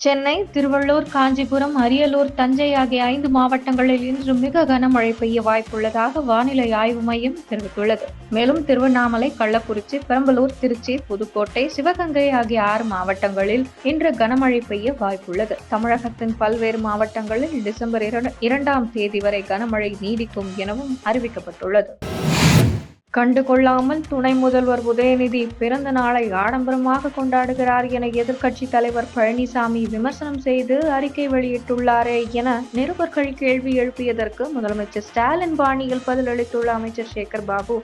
சென்னை, திருவள்ளூர், காஞ்சிபுரம், அரியலூர், தஞ்சை ஆகிய 5 மாவட்டங்களில் இன்று மிக கனமழை பெய்ய வாய்ப்புள்ளதாக வானிலை ஆய்வு மையம் தெரிவித்துள்ளது. மேலும் திருவண்ணாமலை, கள்ளக்குறிச்சி, பெரம்பலூர், திருச்சி, புதுக்கோட்டை, சிவகங்கை ஆகிய 6 மாவட்டங்களில் இன்று கனமழை பெய்ய வாய்ப்புள்ளது. தமிழகத்தின் பல்வேறு மாவட்டங்களில் டிசம்பர் 2ஆம் தேதி வரை கனமழை நீடிக்கும் எனவும் அறிவிக்கப்பட்டுள்ளது. கண்டுகொள்ளாமல் துணை முதல்வர் உதயநிதி பிறந்த நாளை ஆடம்பரமாக கொண்டாடுகிறார் என எதிர்க்கட்சி தலைவர் பழனிசாமி விமர்சனம் செய்து அறிக்கை வெளியிட்டுள்ளாரே என நிருபர்கள் கேள்வி எழுப்பியதற்கு முதலமைச்சர் ஸ்டாலின் பாணியில் பதிலளித்துள்ள அமைச்சர் சேகர் பாபு,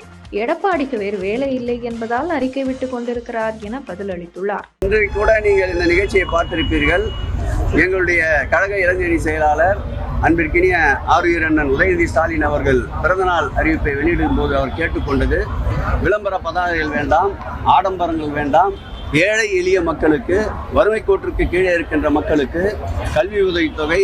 எடப்பாடிக்கு வேறு வேலை இல்லை என்பதால் அறிக்கை விட்டுக் கொண்டிருக்கிறார் என பதிலளித்துள்ளார். இன்றைக்கு கூட நீங்கள் இந்த நிகழ்ச்சியை பார்த்திருப்பீர்கள். எங்களுடைய கழக இளைஞரணி செயலாளர் அன்பிற்கினிய ஆருயிர் அண்ணன் உதயநிதி ஸ்டாலின் அவர்கள் பிறந்தநாள் அறிவிப்பை வெளியிடும் போது அவர் கேட்டுக்கொண்டது, விளம்பர பதாகைகள் வேண்டாம், ஆடம்பரங்கள் வேண்டாம், ஏழை எளிய மக்களுக்கு, வறுமை கோட்டிற்கு கீழே இருக்கின்ற மக்களுக்கு கல்வி உதவித்தொகை,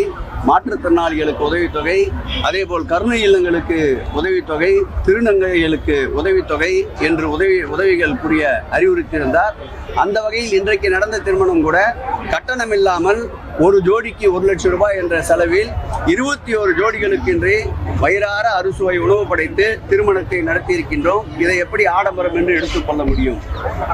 மாற்றுத்திறனாளிகளுக்கு உதவித்தொகை, அதேபோல் கருணை இல்லங்களுக்கு உதவித்தொகை, திருநங்கைகளுக்கு உதவித்தொகை என்று உதவிகள் புரிய அறிவுறுத்தியிருந்தார். அந்த வகையில் இன்றைக்கு நடந்த திருமணம் கூட கட்டணம் இல்லாமல் ஒரு ஜோடிக்கு 1 லட்சம் ரூபாய் என்ற செலவில் 21 ஜோடிகளுக்கு இன்றே வயிறார அறுசுவை உணவு படைத்து திருமணத்தை நடத்தியிருக்கின்றோம். இதை எப்படி ஆடம்பரம் என்று எடுத்துக்கொள்ள முடியும்?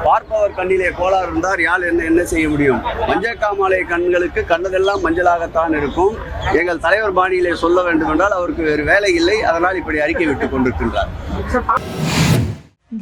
பார்ப்பவர் கண்ணிலே கோளாறு இருந்தார், யாழ் என்ன செய்ய முடியும்? மஞ்சக்காமாலை கண்களுக்கு கண்டதெல்லாம் மஞ்சளாகத்தான் இருக்கும். எங்கள் தலைவர் பாணியிலே சொல்ல வேண்டும் என்றால் அவருக்கு வேறு வேலை இல்லை, அதனால் இப்படி அறிக்கை விட்டுக் கொண்டிருக்கின்றார்.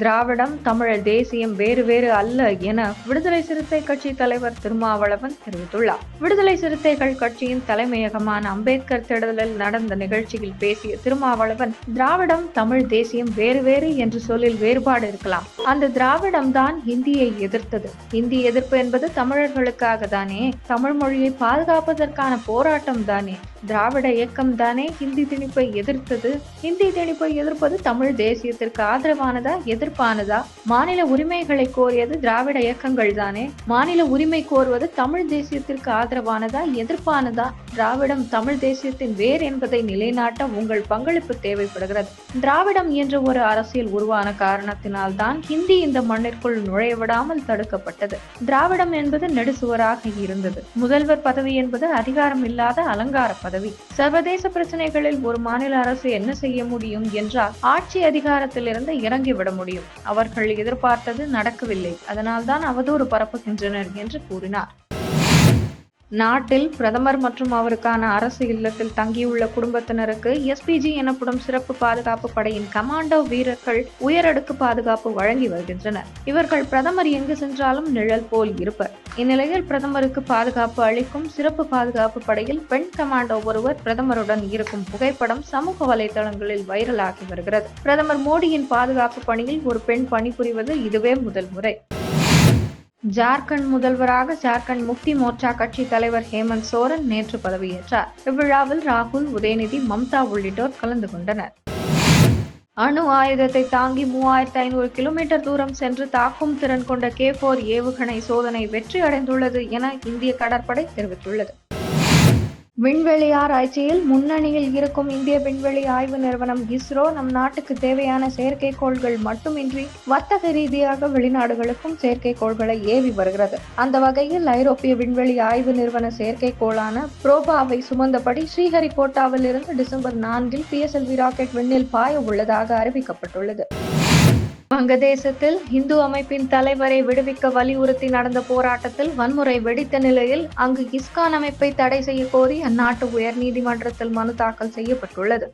திராவிடம், தமிழர் தேசியம் வேறு வேறு அல்ல என விடுதலை சிறுத்தை கட்சி தலைவர் திருமாவளவன் தெரிவித்துள்ளார். விடுதலை சிறுத்தைகள் கட்சியின் தலைமையகமான அம்பேத்கர் திடலில் நடந்த நிகழ்ச்சியில் பேசிய திருமாவளவன், திராவிடம், தமிழ் தேசியம் வேறு வேறு என்று சொல்லில் வேறுபாடு இருக்கலாம். அந்த திராவிடம் தான் ஹிந்தியை எதிர்த்தது. ஹிந்தி எதிர்ப்பு என்பது தமிழர்களுக்காக தானே, தமிழ் மொழியை பாதுகாப்பதற்கான போராட்டம் தானே. திராவிட இயக்கம் தானே ஹிந்தி திணிப்பை எதிர்த்தது. ஹிந்தி திணிப்பை எதிர்ப்பது தமிழ் தேசியத்திற்கு ஆதரவானதா, எதிர்ப்பானதா? மாநில உரிமைகளை கோரியது திராவிட இயக்கங்கள் தானே. மாநில உரிமை கோருவது தமிழ் தேசியத்திற்கு ஆதரவானதா, எதிர்ப்பானதா? திராவிடம் தமிழ் தேசியத்தின் வேர் என்பதை நிலைநாட்ட உங்கள் பங்களிப்பு தேவைப்படுகிறது. திராவிடம் என்ற ஒரு அரசியல் உருவான காரணத்தினால் தான் ஹிந்தி இந்த மண்ணிற்குள் நுழைய விடாமல் தடுக்கப்பட்டது. திராவிடம் என்பது நெடுசுவராக இருந்தது. முதல்வர் பதவி என்பது அதிகாரம் இல்லாத அலங்கார பதவி. சர்வதேச பிரச்சனைகளில் ஒரு மாநில அரசு என்ன செய்ய முடியும் என்றால் ஆட்சி அதிகாரத்திலிருந்து இறங்கிவிட முடியும். அவர்கள் எதிர்பார்த்தது நடக்கவில்லை, அதனால்தான் அவதூறு பரப்புகின்றனர் என்று கூறினார். நாட்டில் பிரதமர் மற்றும் அவருக்கான அரசு இல்லத்தில் தங்கியுள்ள குடும்பத்தினருக்கு எஸ்பிஜி எனப்படும் சிறப்பு பாதுகாப்பு படையின் கமாண்டோ வீரர்கள் உயரடுக்கு பாதுகாப்பு வழங்கி வருகின்றனர். இவர்கள் பிரதமர் எங்கு சென்றாலும் நிழல் போல் இருப்பர். இந்நிலையில் பிரதமருக்கு பாதுகாப்பு அளிக்கும் சிறப்பு பாதுகாப்பு படையில் பெண் கமாண்டோ ஒருவர் பிரதமருடன் இருக்கும் புகைப்படம் சமூக வலைதளங்களில் வைரலாகி வருகிறது. பிரதமர் மோடியின் பாதுகாப்பு பணியில் ஒரு பெண் பணிபுரிவது இதுவே முதல் முறை. ஜார்க்கண்ட் முதல்வராக ஜார்க்கண்ட் முக்தி மோர்ச்சா கட்சி தலைவர் ஹேமந்த் சோரன் நேற்று பதவியேற்றார். இவ்விழாவில் ராகுல், உதயநிதி, மம்தா உள்ளிட்டோர் கலந்து கொண்டனர். அணு ஆயுதத்தை தாங்கி 3500 கிலோமீட்டர் தூரம் சென்று தாக்கும் திறன் கொண்ட K4 ஏவுகணை சோதனை வெற்றி அடைந்துள்ளது என இந்திய கடற்படை தெரிவித்துள்ளது. விண்வெளி ஆராய்ச்சியில் முன்னணியில் இருக்கும் இந்திய விண்வெளி ஆய்வு நிறுவனம் இஸ்ரோ நம் நாட்டுக்கு தேவையான செயற்கைக்கோள்கள் மட்டுமின்றி வர்த்தக ரீதியாக வெளிநாடுகளுக்கும் செயற்கைக்கோள்களை ஏவி வருகிறது. அந்த வகையில் ஐரோப்பிய விண்வெளி ஆய்வு நிறுவன செயற்கைக்கோளான புரோபாவை சுமந்தபடி ஸ்ரீஹரிகோட்டாவில் இருந்து டிசம்பர் 4 PSLV ராக்கெட் விண்ணில் பாய உள்ளதாக அறிவிக்கப்பட்டுள்ளது. வங்கதேசத்தில் இந்து அமைப்பின் தலைவரை விடுவிக்க வலியுறுத்தி நடந்த போராட்டத்தில் வன்முறை வெடித்த நிலையில் அங்கு இஸ்கான் அமைப்பை தடை செய்ய கோரி அந்நாட்டு உயர்நீதிமன்றத்தில் மனு தாக்கல் செய்யப்பட்டுள்ளது.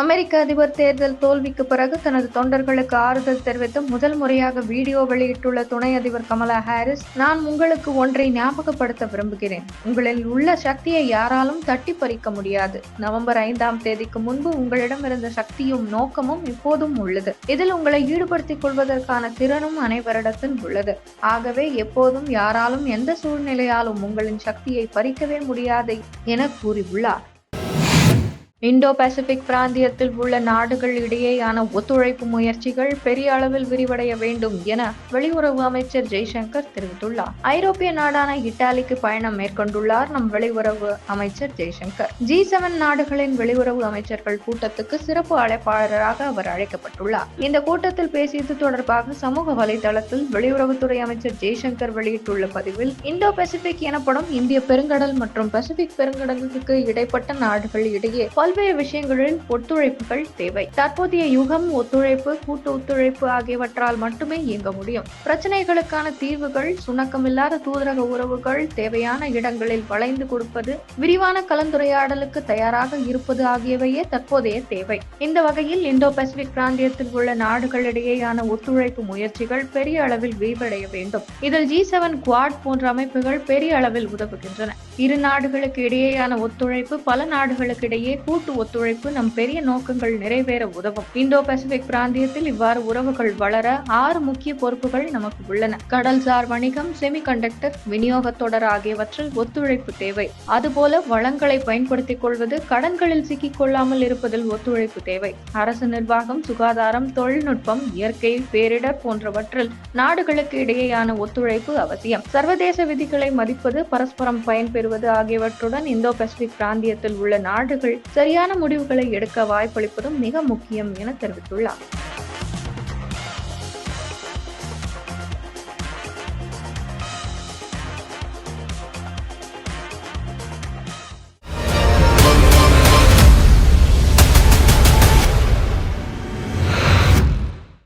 அமெரிக்க அதிபர் தேர்தல் தோல்விக்கு பிறகு தனது தொண்டர்களுக்கு ஆறுதல் தெரிவித்து முதல் முறையாக வீடியோ வெளியிட்டுள்ள துணை அதிபர் கமலா ஹாரிஸ், நான் உங்களுக்கு ஒன்றை ஞாபகப்படுத்த விரும்புகிறேன். உங்களில் உள்ள சக்தியை யாராலும் தட்டி பறிக்க முடியாது. நவம்பர் 5ஆம் தேதிக்கு முன்பு உங்களிடம் இருந்த சக்தியும் நோக்கமும் இப்போதும் உள்ளது. இதில் உங்களை ஈடுபடுத்திக் கொள்வதற்கான திறனும் அனைவரிடத்தில் உள்ளது. ஆகவே எப்போதும் யாராலும் எந்த சூழ்நிலையாலும் உங்களின் சக்தியை பறிக்கவே முடியாது என கூறியுள்ளார். இந்தோ பசிபிக் பிராந்தியத்தில் உள்ள நாடுகள் இடையேயான ஒத்துழைப்பு முயற்சிகள் பெரிய அளவில் விரிவடைய வேண்டும் என வெளியுறவு அமைச்சர் ஜெய்சங்கர் தெரிவித்துள்ளார். ஐரோப்பிய நாடான இத்தாலிக்கு பயணம் மேற்கொண்டுள்ளார் நம் வெளியுறவு அமைச்சர் ஜெய்சங்கர். G7 நாடுகளின் வெளியுறவு அமைச்சர்கள் கூட்டத்துக்கு சிறப்பு அழைப்பாளராக அவர் அழைக்கப்பட்டுள்ளார். இந்த கூட்டத்தில் பேசியது தொடர்பாக சமூக வலைதளத்தில் வெளியுறவுத்துறை அமைச்சர் ஜெய்சங்கர் வெளியிட்டுள்ள பதிவில், இந்தோ பசிபிக் எனப்படும் இந்திய பெருங்கடல் மற்றும் பசிபிக் பெருங்கடலுக்கு இடைப்பட்ட நாடுகள் இடையே பல்வேறு விஷயங்களில் ஒத்துழைப்புகள் தேவை. தற்போதைய யுகம் ஒத்துழைப்பு, கூட்டு ஒத்துழைப்பு ஆகியவற்றால் மட்டுமே இயங்க முடியும். பிரச்சனைகளுக்கான தீர்வுகள், சுணக்கமில்லாத தூதரக உறவுகள், தேவையான இடங்களில் வளைந்து கொடுப்பது, விரிவான கலந்துரையாடலுக்கு தயாராக இருப்பது ஆகியவையே தற்போதைய தேவை. இந்த வகையில் இந்தோ பசிபிக் பிராந்தியத்தில் உள்ள நாடுகளிடையேயான ஒத்துழைப்பு முயற்சிகள் பெரிய அளவில் விரிவடைய வேண்டும். இதில் G7, குவாட் போன்ற அமைப்புகள் பெரிய அளவில் உதவுகின்றன. இரு நாடுகளுக்கு இடையேயான ஒத்துழைப்பு, பல நாடுகளுக்கு இடையே கூட்டு ஒத்துழைப்பு நம் பெரிய நோக்கங்கள் நிறைவேற உதவும். இந்தோ பசிபிக் பிராந்தியத்தில் இவ்வாறு உறவுகள் வளர 6 முக்கிய பொறுப்புகள் நமக்கு உள்ளன. கடல்சார் வணிகம், செமிகண்டக்டர், விநியோக தொடர் ஆகியவற்றில் ஒத்துழைப்பு தேவை. அதுபோல வளங்களை பயன்படுத்திக் கொள்வது, கடன்களில் சிக்கிக் கொள்ளாமல் இருப்பதில் ஒத்துழைப்பு தேவை. அரசு நிர்வாகம், சுகாதாரம், தொழில்நுட்பம், இயற்கை பேரிடர் போன்றவற்றில் நாடுகளுக்கு இடையேயான ஒத்துழைப்பு அவசியம். சர்வதேச விதிகளை மதிப்பது, பரஸ்பரம் பயன்பெறுவது ஆகியவற்றுடன் இந்தோ பசிபிக் பிராந்தியத்தில் உள்ள நாடுகள் சரியான முடிவுகளை எடுக்க வாய்ப்பளிப்பதும் மிக முக்கியம் என தெரிவித்துள்ளார்.